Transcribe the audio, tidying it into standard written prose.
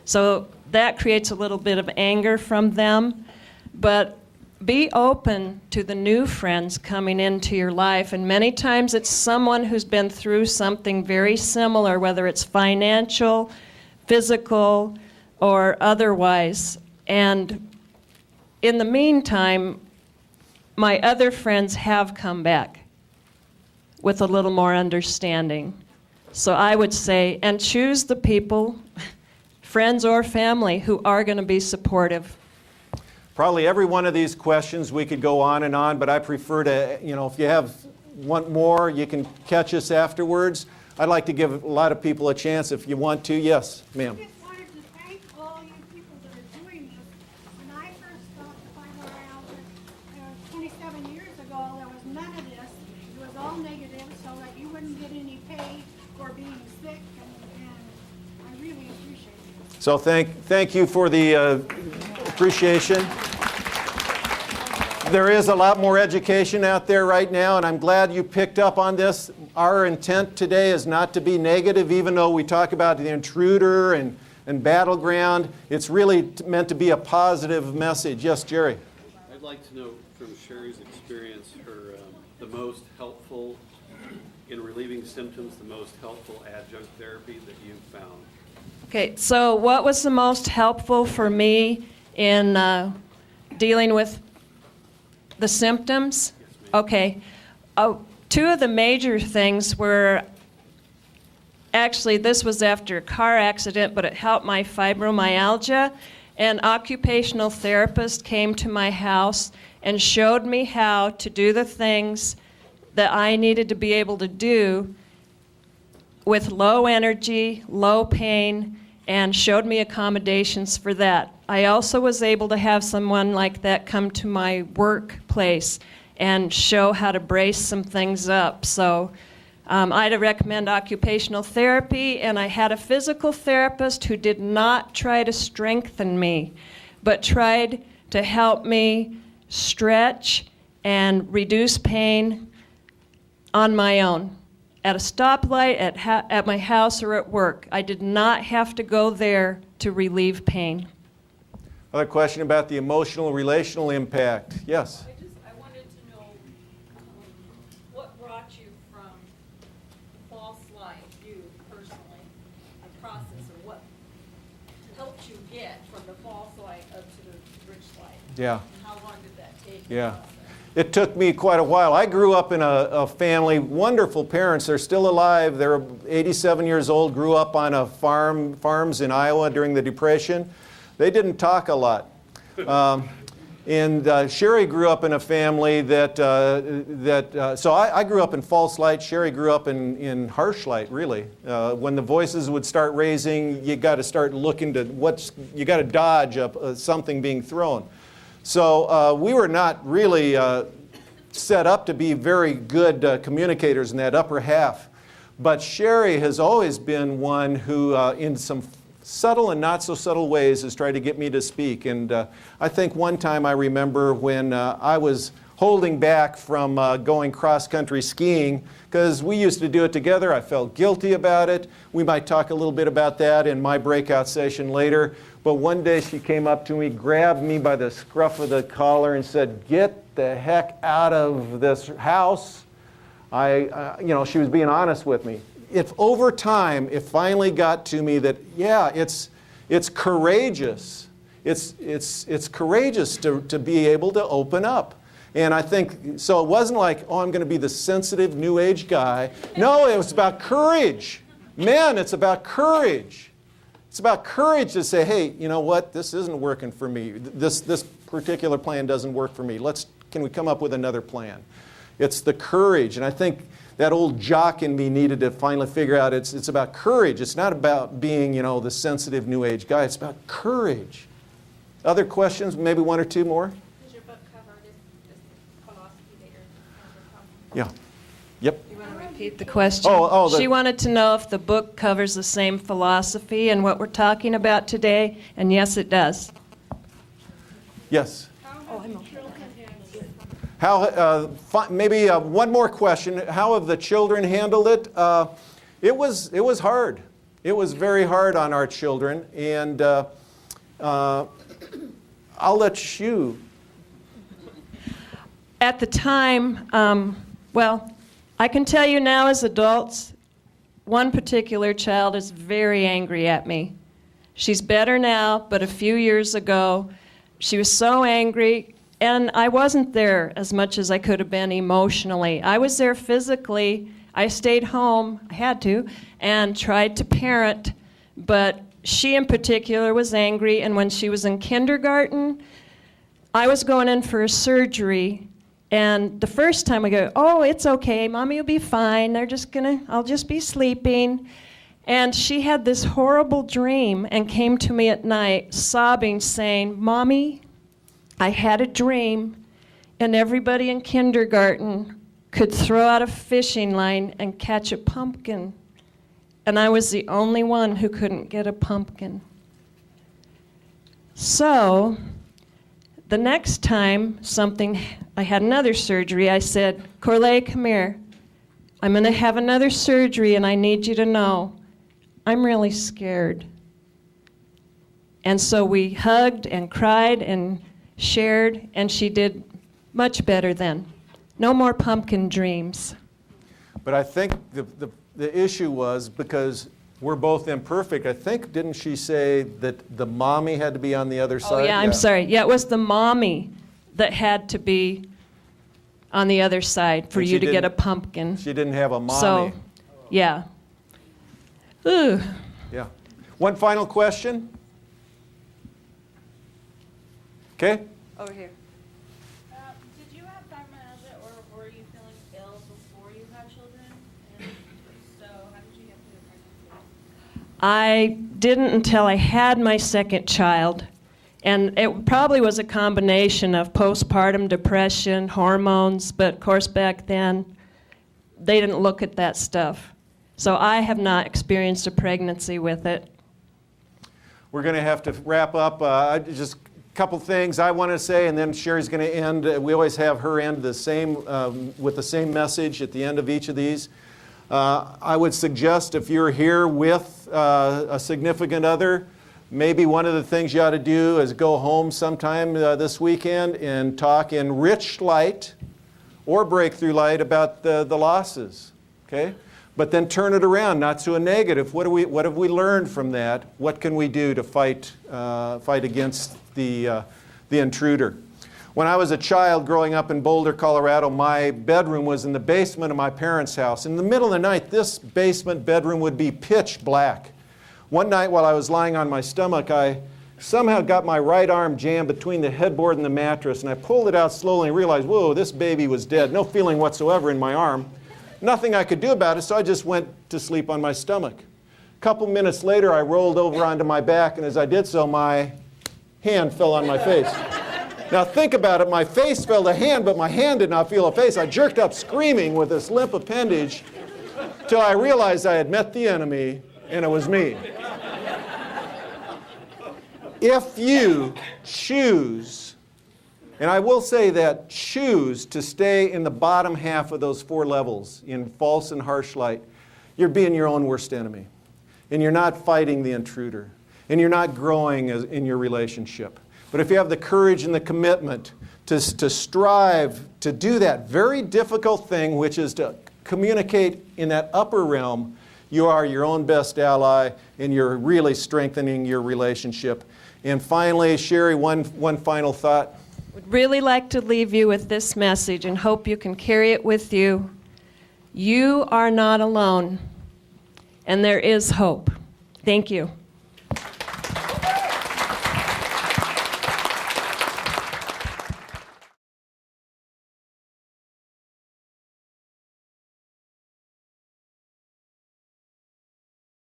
So that creates a little bit of anger from them. But be open to the new friends coming into your life. And many times it's someone who's been through something very similar, whether it's financial, physical, or otherwise. And in the meantime, my other friends have come back with a little more understanding. So I would say, and choose the people, friends or family, who are going to be supportive. Probably every one of these questions we could go on and on, but I prefer to, if you want more, you can catch us afterwards. I'd like to give a lot of people a chance if you want to. Yes, ma'am. I just wanted to thank all you people that are doing this. When I first got to fibromyalgia 27 years ago, there was none of this. It was all negative so that you wouldn't get any pay for being sick, and I really appreciate it. So thank you for the appreciation. There is a lot more education out there right now, and I'm glad you picked up on this. Our intent today is not to be negative, even though we talk about the intruder and battleground. It's really meant to be a positive message. Yes, Jerry? I'd like to know from Sherry's experience, the most helpful in relieving symptoms, the most helpful adjunct therapy that you've found. Okay, so what was the most helpful for me in dealing with the symptoms? Yes, ma'am. Okay. Two of the major things were, actually this was after a car accident, but it helped my fibromyalgia. An occupational therapist came to my house and showed me how to do the things that I needed to be able to do with low energy, low pain, and showed me accommodations for that. I also was able to have someone like that come to my workplace and show how to brace some things up. So I'd recommend occupational therapy, and I had a physical therapist who did not try to strengthen me, but tried to help me stretch and reduce pain on my own. At a stoplight, at my house, or at work. I did not have to go there to relieve pain. Another question about the emotional, relational impact. Yes? I wanted to know what brought you from false light, you personally, a process, or what helped you get from the false light up to the rich light? Yeah. And how long did that take? Yeah. It took me quite a while. I grew up in a family, wonderful parents. They're still alive. They're 87 years old, grew up on a farms in Iowa during the Depression. They didn't talk a lot. And Sherry grew up in a family so I grew up in false light. Sherry grew up in harsh light, really. When the voices would start raising, you got to start looking to you got to dodge something being thrown. So we were not really set up to be very good communicators in that upper half. But Sherry has always been one who, in some subtle and not so subtle ways, has tried to get me to speak. And I think one time I remember when I was holding back from going cross-country skiing, because we used to do it together. I felt guilty about it. We might talk a little bit about that in my breakout session later. But one day she came up to me, grabbed me by the scruff of the collar and said, "Get the heck out of this house." She was being honest with me. If over time, it finally got to me that, yeah, it's courageous. It's courageous to be able to open up. And I think, so it wasn't like, oh, I'm going to be the sensitive New Age guy. No, it was about courage. Man, it's about courage. It's about courage to say, hey, you know what, this isn't working for me. This particular plan doesn't work for me. Can we come up with another plan? It's the courage. And I think that old jock in me needed to finally figure out it's about courage. It's not about being, the sensitive New Age guy. It's about courage. Other questions? Maybe one or two more? Does your book cover this philosophy that you're Yeah. Yep. You want to repeat the question? She wanted to know if the book covers the same philosophy and what we're talking about today, and yes, it does. Yes. Maybe one more question. How have the children handled it? It was hard. It was very hard on our children, and I'll let you. At the time, well, I can tell you now as adults, one particular child is very angry at me. She's better now, but a few years ago, she was so angry, and I wasn't there as much as I could have been emotionally. I was there physically. I stayed home, I had to, and tried to parent, but she in particular was angry, and when she was in kindergarten, I was going in for a surgery, and the first time I go, oh, it's okay, Mommy will be fine, I'll just be sleeping. And she had this horrible dream and came to me at night sobbing, saying, Mommy, I had a dream, and everybody in kindergarten could throw out a fishing line and catch a pumpkin. And I was the only one who couldn't get a pumpkin. So, the next time I had another surgery, I said, Corley, come here. I'm going to have another surgery, and I need you to know, I'm really scared. And so we hugged and cried and shared, and she did much better then. No more pumpkin dreams. But I think the issue was because we're both imperfect. I think, didn't she say that the mommy had to be on the other side? Oh, yeah, I'm sorry. Yeah, it was the mommy that had to be on the other side for And you she to get a didn't- pumpkin. She didn't have a mommy. So, yeah. Ooh. Yeah. One final question. Okay? Over here. Did you have fibromyalgia, or were you feeling ill before you had children? And so, how did you get through the pregnancy? I didn't until I had my second child. And it probably was a combination of postpartum depression, hormones, but of course back then they didn't look at that stuff. So I have not experienced a pregnancy with it. We're going to have to wrap up. Just a couple things I want to say, and then Sherry's going to end. We always have her end the same with the same message at the end of each of these. I would suggest if you're here with a significant other, maybe one of the things you ought to do is go home sometime this weekend and talk in rich light or breakthrough light about the losses. Okay? But then turn it around, not to a negative. What have we learned from that? What can we do to fight against the intruder? When I was a child growing up in Boulder, Colorado, my bedroom was in the basement of my parents' house. In the middle of the night, this basement bedroom would be pitch black. One night while I was lying on my stomach, I somehow got my right arm jammed between the headboard and the mattress, and I pulled it out slowly and realized, whoa, this baby was dead. No feeling whatsoever in my arm. Nothing I could do about it, so I just went to sleep on my stomach. A couple minutes later, I rolled over onto my back, and as I did so, my hand fell on my face. Now think about it, my face fell to hand, but my hand did not feel a face. I jerked up screaming with this limp appendage till I realized I had met the enemy, and it was me. If you choose, and I will say that, choose to stay in the bottom half of those 4 levels, in false and harsh light, you're being your own worst enemy. And you're not fighting the intruder. And you're not growing in your relationship. But if you have the courage and the commitment to strive to do that very difficult thing, which is to communicate in that upper realm, you are your own best ally, and you're really strengthening your relationship. And finally, Sherry, one final thought. Would really like to leave you with this message and hope you can carry it with you. You are not alone, and there is hope. Thank you.